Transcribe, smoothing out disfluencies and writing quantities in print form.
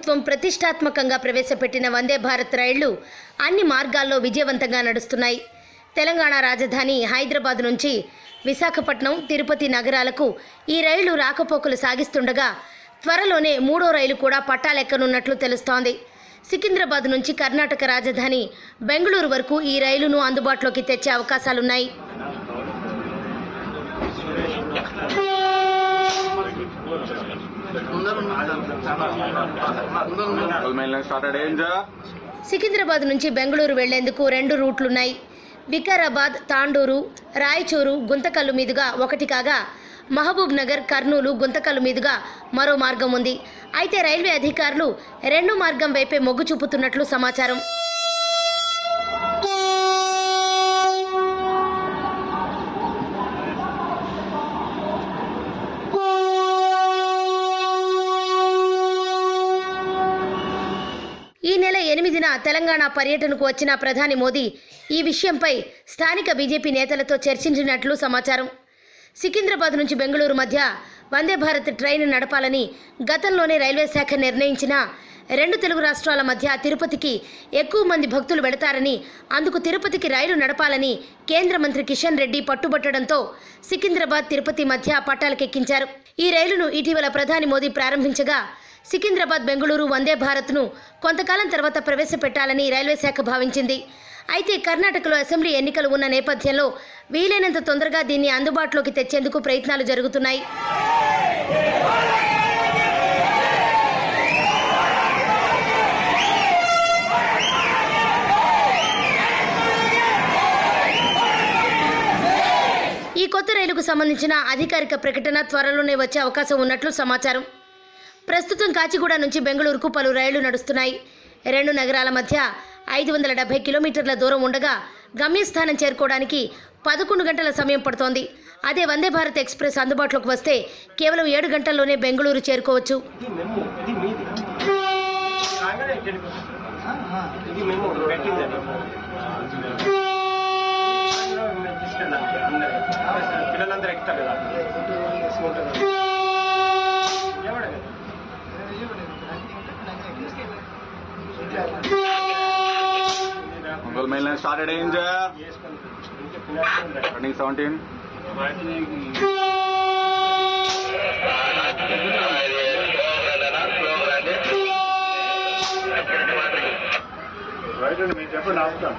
ప్రభుత్వం ప్రతిష్టాత్మకంగా ప్రవేశపెట్టిన వందే భారత్ రైళ్లు అన్ని మార్గాల్లో విజయవంతంగా నడుస్తున్నాయి. తెలంగాణ రాజధాని హైదరాబాద్ నుంచి విశాఖపట్నం, తిరుపతి నగరాలకు ఈ రైళ్లు రాకపోకలు సాగిస్తుండగా త్వరలోనే మూడో రైలు కూడా పట్టాలెక్కనున్నట్లు తెలుస్తోంది. సికింద్రాబాద్ నుంచి కర్ణాటక రాజధాని బెంగళూరు వరకు ఈ రైలును అందుబాటులోకి తెచ్చే అవకాశాలున్నాయి. సికింద్రాబాద్ నుంచి బెంగళూరు వెళ్లేందుకు 2 రూట్లున్నాయి. వికారాబాద్, తాండూరు, రాయచూరు, గుంతకల్లు మీదుగా ఒకటి కాగా మహబూబ్ నగర్, కర్నూలు, గుంతకల్లు మీదుగా మరో మార్గం ఉంది. అయితే రైల్వే అధికారులు 2 మార్గం వైపే మొగ్గు చూపుతున్నట్లు సమాచారం. ఈ నెల 8న తెలంగాణ పర్యటనకు వచ్చిన ప్రధాని మోదీ ఈ విషయంపై స్థానిక బీజేపీ నేతలతో చర్చించినట్లు సమాచారం. సికింద్రాబాద్ నుంచి బెంగళూరు మధ్య వందే భారత్ ట్రైన్ నడపాలని గతంలోనే రైల్వే శాఖ నిర్ణయించిన 2 తెలుగు రాష్ట్రాల మధ్య తిరుపతికి ఎక్కువ మంది భక్తులు వెళతారని, అందుకు తిరుపతికి రైలు నడపాలని కేంద్ర మంత్రి కిషన్ రెడ్డి పట్టుబట్టడంతో సికింద్రాబాద్, తిరుపతి మధ్య పట్టాలకెక్కించారు. ఈ రైలును ఇటీవల ప్రధాని మోదీ ప్రారంభించగా సికింద్రాబాద్, బెంగళూరు వందే భారత్ను కొంతకాలం తర్వాత ప్రవేశపెట్టాలని రైల్వే శాఖ భావించింది. అయితే కర్ణాటకలో అసెంబ్లీ ఎన్నికలు ఉన్న నేపథ్యంలో వీలైనంత తొందరగా దీన్ని అందుబాటులోకి తెచ్చేందుకు ప్రయత్నాలు జరుగుతున్నాయి. ఈ కొత్త రైలుకు సంబంధించిన అధికారిక ప్రకటన త్వరలోనే వచ్చే అవకాశం ఉన్నట్లు సమాచారం. ప్రస్తుతం కాచిగూడ నుంచి బెంగళూరుకు పలు రైళ్లు నడుస్తున్నాయి. 2 నగరాల మధ్య 570 కిలోమీటర్ల దూరం ఉండగా గమ్యస్థానం చేరుకోవడానికి 11 గంటల సమయం పడుతోంది. అదే వందే భారత్ ఎక్స్ప్రెస్ అందుబాటులోకి వస్తే కేవలం 7 గంటల్లోనే బెంగళూరు చేరుకోవచ్చు. Mongol mainland started danger. Running 17. Right on me, Japan after.